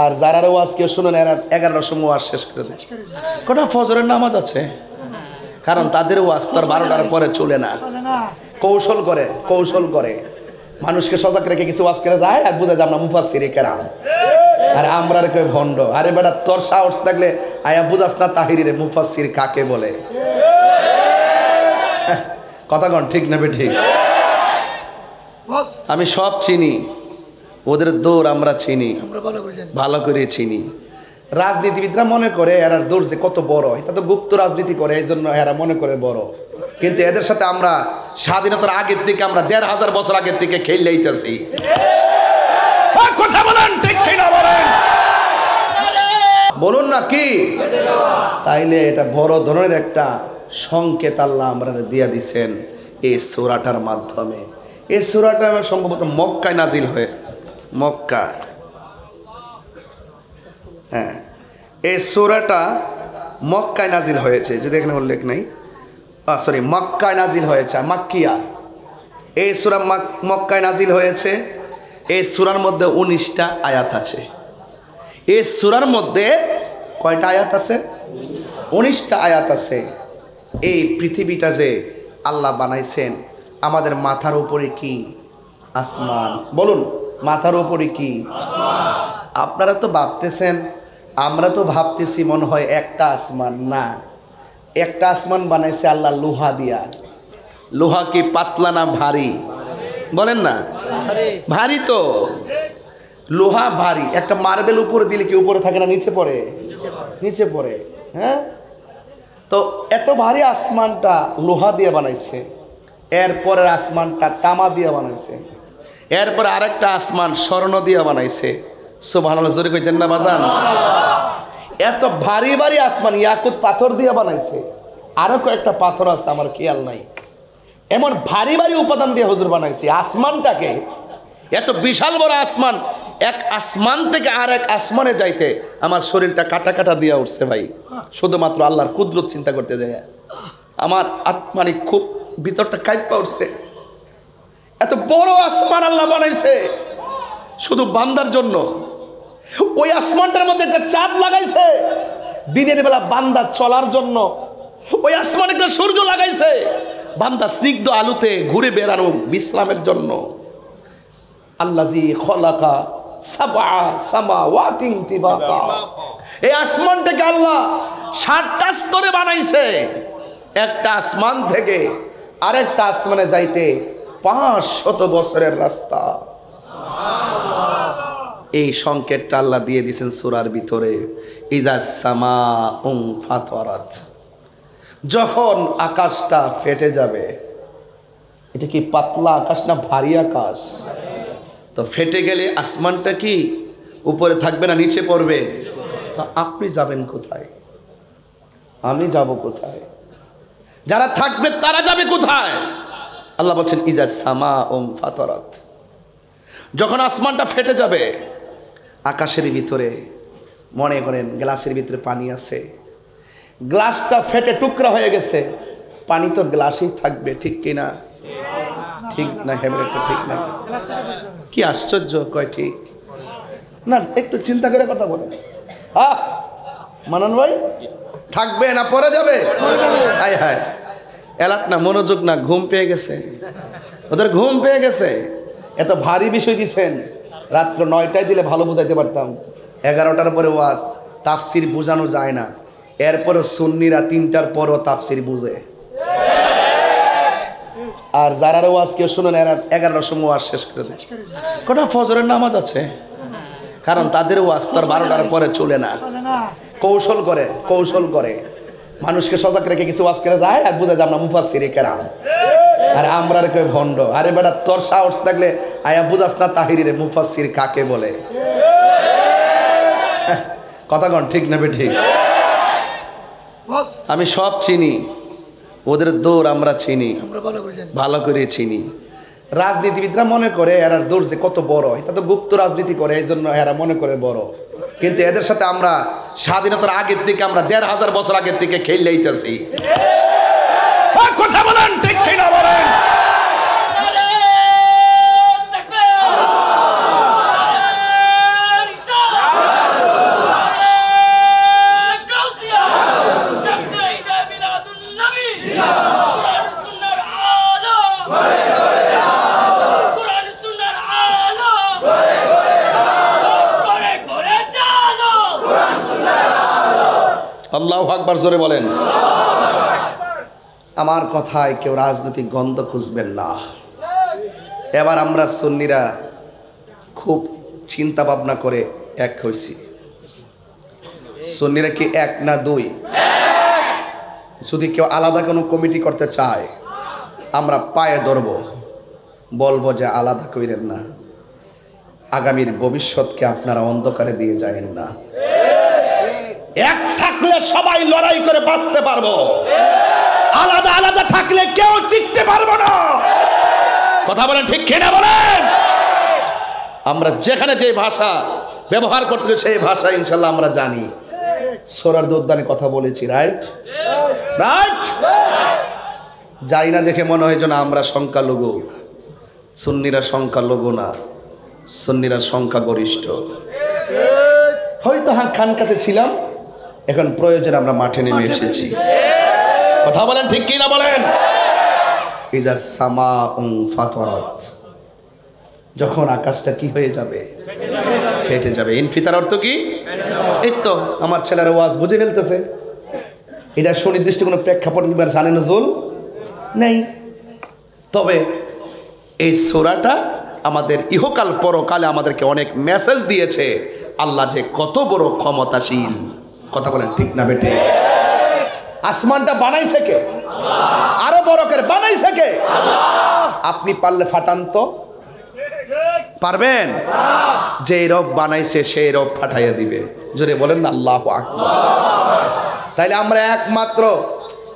আর যারা ওয়াজ কেউ শুনেন এরা 11টার সময় ওয়াজ শেষ করে দেয়। কটা ফজরের নামাজ আছে, কারণ তাদের ওয়াজ তো 12টার পরে চলে না। কৌশল করে মানুষকে সজাগ রেখে কিছু ওয়াজ করে যায় আর বুঝে যায় আমরা মুফাসসিরে কেরাম, আর আমরা রেখে ভণ্ড। আরে বেটা, তোর সাহস থাকলে আয়া বুঝাস না তাহিরিরে মুফাসসির কাকে বলে? কথা কন ঠিক না ঠিক? আমি সব চিনি, ওদের দৌড় আমরা চিনি, ভালো করে চিনি। রাজনীতিবিদরা মনে করে এরা দৌড় যে কত বড়, এটা তো গুপ্ত রাজনীতি করে, এই জন্য এরা মনে করে বড়। কিন্তু এদের সাথে আমরা স্বাধীনতার আগের থেকে, আমরা 1500 বছর আগের থেকে খেলে আইতাছি। কথা বলেন ঠিক কিনা বলেন, বলুন না কি? তাইলে এটা বড় ধরনের একটা সংকেত আল্লাহ আমরা দিয়া দিচ্ছেন এই সূরাটার মাধ্যমে। এই সূরাটা সম্ভবত মক্কায় নাজিল হয়ে, মক্কা, হ্যাঁ, এই সূরাটা মক্কায় নাজিল হয়েছে, যদি এখানে উল্লেখ নেই, সরি, মক্কায় নাজিল হয়েছে, মাক্কিয়া। এই সূরা মক্কায় নাজিল হয়েছে। এই সূরার মধ্যে 19টা আয়াত আছে। এই সূরার মধ্যে কয়টা আয়াত আছে? 19টা আয়াত আছে। এই পৃথিবীটা যে আল্লাহ বানাইছেন, আমাদের মাথার উপরে কি আসমান? বলুন, মাথার উপরে কি আসমান? আপনারা তো ভাবতেছেন, আমরা তো ভাবতেছি মনে হয় একটা আসমান। না, একটা আসমান বানাইছে আল্লাহ লোহা দিয়া। লোহা কি পাতলা না ভারী? বলেন না, ভারী তো। লোহা ভারী, একটা মার্বেল উপরে দিলে কি উপরে থাকে না নিচে পড়ে? নিচে পড়ে, হ্যাঁ। তো এত ভারী আসমানটা লোহা দিয়ে বানাইছে। এরপরের আসমানটা তামা দিয়ে বানাইছে। এরপরে আরেকটা আসমান স্বর্ণ দিয়ে বানাইছে। সুবহানাল্লাহ, জোরে কইতেন না বাজান? এত ভারী ভারী আসমান ইয়াকুত পাথর দিয়ে বানাইছে। আরো কয়েকটা পাথর আছে আমার খেয়াল নাই। এমন ভারী ভারী উপাদান দিয়ে হুজুর বানাইছে আসমানটাকে। এত বিশাল বড় আসমান, এক আসমান থেকে আর এক আসমানে যাইতে আমার শরীরটা কাটা কাটা দিয়া উঠছে ভাই, শুধুমাত্র আল্লাহর কুদরত চিন্তা করতে যায়। আমার আত্মানি খুব ভিতরটা কাঁপা উঠছে। এত বড় আসমান আল্লাহ বানাইছে শুধু বান্দার জন্য। ওই আসমানটার মধ্যে একটা চাঁদ লাগাইছে দিনের বেলা বান্দা চলার জন্য। ওই আসমানে একটা সূর্য লাগাইছে বান্দা স্নিগ্ধ আলোতে ঘুরে বেড়ানো বিশ্রামের জন্য। আল্লাযী খলাকা সাবআ সামাওয়াতিন তিবাকা, এই আসমানটাকে আল্লাহ 7টা স্তরে বানাইছে। একটা আসমান থেকে আরেকটা আসমানে যাইতে 500 বছরের রাস্তা। এই সংকেতটা আল্লাহ দিয়ে দিয়েছেন সূরার ভিতরে। ইজা সামাউন ফাতারাত, যখন আকাশটা ফেটে যাবে। এটা কি পাতলা আকাশ না ভারী আকাশ? তো ফেটে গেলে আসমানটা কি উপরে থাকবে না নিচে পড়বে? তো আপনি যাবেন কোথায়? আমি যাব কোথায়? যারা থাকবে তারা যাবে কোথায়? আল্লাহ বলছেন ইজা সামাউন ফাতারাত, যখন আসমানটা ফেটে যাবে। আকাশের ভিতরে মনে করেন গ্লাসের ভিতরে পানি আছে, গ্লাসটা ফেটে টুকরা হয়ে গেছে, পানি তো গ্লাসেই থাকবে, ঠিক কিনা? ঠিক না? হেবরে ঠিক না? কি আশ্চর্য, কয় ঠিক না? একটু চিন্তা করে কথা বলেন। মানন ভাই, থাকবে না পরে যাবে? হায় হায়, এলাক না, মনোযোগ না, ঘুম পেয়ে গেছে ওদের, ঘুম পেয়ে গেছে। এত ভারী বিষয় দিচ্ছেন, রাত্র 9টায় দিলে ভালো বুঝাইতে পারতাম। 11টার পরে ওয়াজ, তাফসির বোঝানো যায় না। এরপরে সুন্নিরা 3টার পরও তাফসির বুঝে। আর যারা ওয়াজ কেউ শুনেন এরা 11টার সময় ওয়াজ শেষ করে দেয়। কটা ফজরের নামাজ আছে, কারণ তাদের ওয়াজ তো 12টার পরে চলে না। কৌশল করে মানুষকে সজাগ রেখে কিছু ওয়াজ করে যায় আর বুঝে যায় আমরা মুফাসসিরে কেরাম, আর আমরা রেখে ভণ্ড। আরে বেটা, তোর সাহস থাকলে আয়া বুঝাস না তাহিরিরে মুফাসসির কাকে বলে? কথা কন ঠিক না ঠিক? আমি সব চিনি, ওদের দৌড় আমরা চিনি, ভালো করে চিনি। রাজনীতিবিদরা মনে করে এরা দৌড় যে কত বড়, এটা তো গুপ্ত রাজনীতি করে, এই জন্য এরা মনে করে বড়। কিন্তু এদের সাথে আমরা স্বাধীনতার আগের থেকে, আমরা 1500 বছর আগের থেকে খেলে আইতাছি। কথা বলেন ঠিক কিনা বলেন? আল্লাহু আকবার, জোরে বলেন। আমার কথায় কেউ রাজনৈতিক গন্ধ খুঁজবেন না। এবার আমরা সুন্নিরা খুব চিন্তা ভাবনা করে এক হয়েছি। সুন্নিরা কি এক না দুই? যদি কেউ আলাদা কোনো কমিটি করতে চায় আমরা পায়ে ধরব, বলবো যে আলাদা কইরেন না, আগামীর ভবিষ্যৎকে আপনারা অন্ধকারে দিয়ে যাবেন না। এক থাকলে সবাই লড়াই করে বাঁচতে পারবো, আলাদা আলাদা থাকলে কেউ টিকতে পারবো না। কথা বলেন ঠিক কিনা বলেন? আমরা যেখানে যে ভাষা ব্যবহার করতে সেই ভাষা ইনশাল্লাহ আমরা জানি। সোরার উদ্যানে কথা বলেছি, রাইট রাইট। যাই না দেখে মনে হয় যেন আমরা সংখ্যালঘু। সুন্নিরা সংখ্যালঘু না, সুন্নিরা সংখ্যাগরিষ্ঠ। হয়তো হ্যাঁ খানকাতে ছিলাম, এখন প্রয়োজনে আমরা মাঠে নেমে এসেছি। কথা বলেন ঠিক কিনা বলেন? ইজা সামাউন ফাতারাত, যখন আকাশটা কি হয়ে যাবে? ফেটে যাবে। ইনফিতার অর্থ কি? এই তো আমার ছেলেরা ওয়াজ বুঝে ফেলতেছে। এটা সুনির্দিষ্ট কোনো প্রেক্ষাপট কিংবা জানে নজরুল নেই। তবে এই সূরাটা আমাদের ইহকাল পরকালে আমাদেরকে অনেক মেসেজ দিয়েছে, আল্লাহ যে কত বড় ক্ষমতাশীল। কথা বলেন ঠিক না বেটে? আসমানটা বানাইছে কে? আরো বড় করে বানাইছে কে? আপনি পারলে ফাটান তো পারবেন? যে রব বানাইছে সেই রব ফাটাইয়া দিবে। জোরে বলেন না আল্লাহু আকবার। তাইলে আমরা একমাত্র